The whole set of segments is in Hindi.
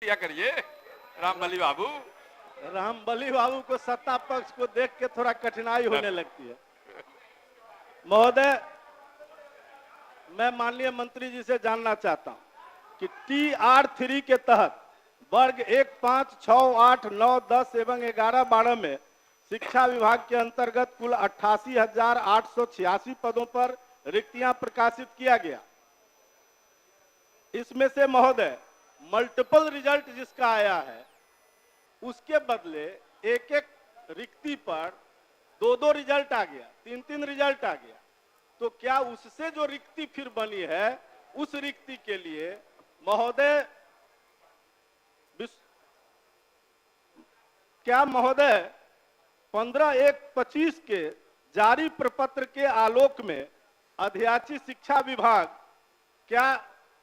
किया करिए रामबली बाबू। रामबली बाबू को सत्ता पक्ष को देख के थोड़ा कठिनाई होने लगती है। महोदय, मैं माननीय मंत्री जी से जानना चाहता हूं कि TR3 के तहत वर्ग 1, 5, 6, 8, 9, 10 एवं 11, 12 में शिक्षा विभाग के अंतर्गत कुल 88,886 पदों पर रिक्तियां प्रकाशित किया गया। इसमें से महोदय मल्टीपल रिजल्ट जिसका आया है उसके बदले एक एक रिक्ति पर 2-2 रिजल्ट आ गया, 3-3 रिजल्ट आ गया। तो क्या उससे जो रिक्ति फिर बनी है उस रिक्ति के लिए महोदय क्या महोदय 15/1/25 के जारी प्रपत्र के आलोक में अध्याची शिक्षा विभाग क्या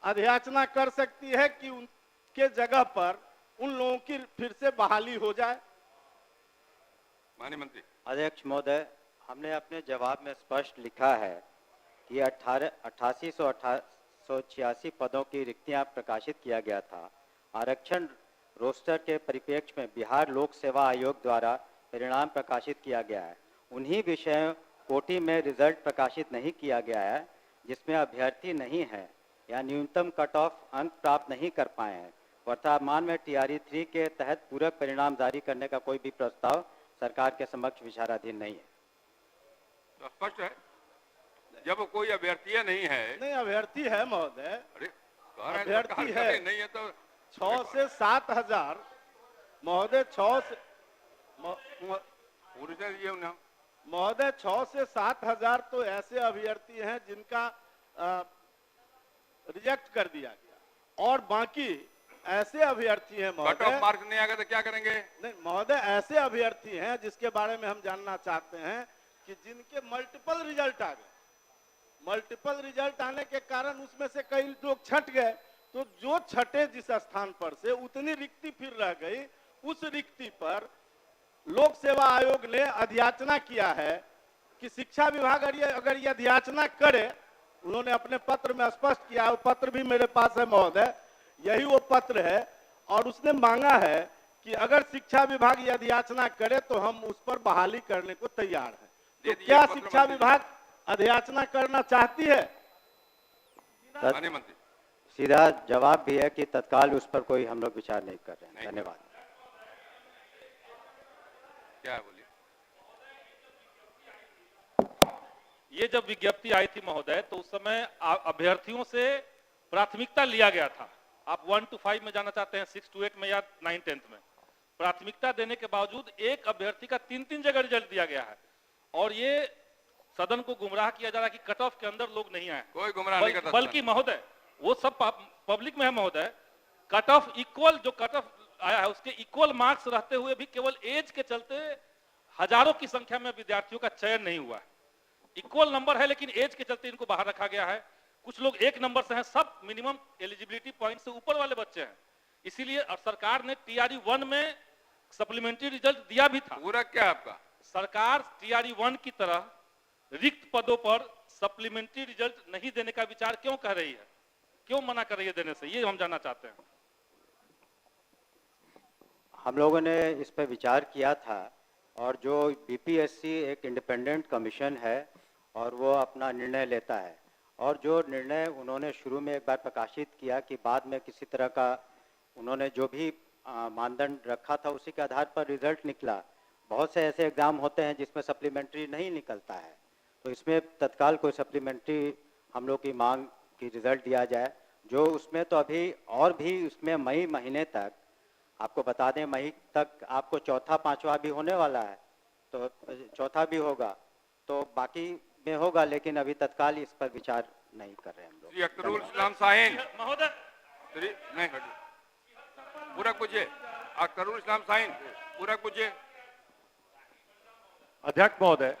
अध्याचना कर सकती है कि उनके जगह पर उन लोगों की फिर से बहाली हो जाए? माननीय मंत्री। अध्यक्ष महोदय, हमने अपने जवाब में स्पष्ट लिखा है कि 8886 पदों की रिक्तियां प्रकाशित किया गया था। आरक्षण रोस्टर के परिप्रेक्ष्य में बिहार लोक सेवा आयोग द्वारा परिणाम प्रकाशित किया गया है। उन्हीं विषयों कोटि में रिजल्ट प्रकाशित नहीं किया गया है जिसमें अभ्यर्थी नहीं है या न्यूनतम कट ऑफ अंक प्राप्त नहीं कर पाए हैं। वर्तमान में TR3 के तहत पूरक परिणाम जारी करने का कोई भी प्रस्ताव सरकार के समक्ष विचाराधीन नहीं है। तो स्पष्ट है जब कोई अभ्यर्थी नहीं है। नहीं, अभ्यर्थी है महोदय। अरे अभ्यर्थी है नहीं है तो 6 से 7,000 महोदय, 6 से महोदय 6 से 7,000 तो ऐसे अभ्यर्थी हैं जिनका रिजेक्ट कर दिया गया और बाकी ऐसे अभ्यर्थी हैं महोदय, कट ऑफ मार्क नहीं आएगा तो क्या करेंगे? नहीं महोदय, ऐसे अभ्यर्थी हैं जिसके बारे में हम जानना चाहते हैं कि जिनके मल्टीपल रिजल्ट आ गए। मल्टीपल रिजल्ट आने के कारण उसमें से कई लोग छट गए, तो जो छटे जिस स्थान पर से उतनी रिक्ति फिर रह गई। उस रिक्ति पर लोक सेवा आयोग ने अध्याचना किया है कि शिक्षा विभाग अगर ये अध्याचना करे, उन्होंने अपने पत्र में स्पष्ट किया, वो पत्र भी मेरे पास है महोदय, यही वो पत्र है, और उसने मांगा है कि अगर शिक्षा विभाग ये अध्याचना करे तो हम उस पर बहाली करने को तैयार हैं। तो क्या शिक्षा विभाग अध्याचना करना चाहती है? माननीय मंत्री। सीधा जवाब भी है कि तत्काल उस पर कोई हम लोग विचार नहीं कर रहे हैं। धन्यवाद। क्या बोलिए? ये जब विज्ञप्ति आई थी महोदय तो उस समय अभ्यर्थियों से प्राथमिकता लिया गया था। आप 1 to 5 में जाना चाहते हैं, 6 to 8 में या 9, 10 में। प्राथमिकता देने के बावजूद एक अभ्यर्थी का 3-3 जगह रिजल्ट दिया गया है और ये सदन को गुमराह किया जा रहा है कि कट ऑफ के अंदर लोग नहीं आए। कोई गुमराह नहीं करता। बल्कि महोदय वो सब पब्लिक में है महोदय, कट ऑफ इक्वल, जो कट ऑफ आया है उसके इक्वल मार्क्स रहते हुए भी केवल एज के चलते हजारों की संख्या में विद्यार्थियों का चयन नहीं हुआ है। इक्वल नंबर है लेकिन एज के चलते इनको बाहर रखा गया है। कुछ लोग 1 नंबर से हैं, सब मिनिमम एलिजिबिलिटी पॉइंट से ऊपर वाले बच्चे हैं। इसीलिए सरकार ने TRE1 में सप्लीमेंट्री रिजल्ट दिया भी था। पूरा क्या आपका? सरकार TRE1 की तरह रिक्त पदों पर सप्लीमेंट्री रिजल्ट नहीं देने का विचार क्यों कर रही है, क्यों मना कर रही है देने से, ये हम जानना चाहते हैं। हम लोगों ने इस पर विचार किया था और जो BPSC एक इंडिपेंडेंट कमीशन है और वो अपना निर्णय लेता है, और जो निर्णय उन्होंने शुरू में एक बार प्रकाशित किया कि बाद में किसी तरह का उन्होंने जो भी मानदंड रखा था उसी के आधार पर रिजल्ट निकला। बहुत से ऐसे एग्जाम होते हैं जिसमें सप्लीमेंट्री नहीं निकलता है, तो इसमें तत्काल कोई सप्लीमेंट्री हम लोग की मांग की रिजल्ट दिया जाए। जो उसमें तो अभी और भी उसमें मई महीने तक, आपको बता दें मई तक आपको चौथा पांचवा भी होने वाला है, तो चौथा भी होगा, तो बाकी में होगा, लेकिन अभी तत्काल इस पर विचार नहीं कर रहे हैं हम लोग। श्री अख्तरुल इस्लाम साहिन महोदय नहीं पूरा पूछिए। अख्तरुल इस्लाम साहिन पूरा पूछिए। अध्यक्ष महोदय,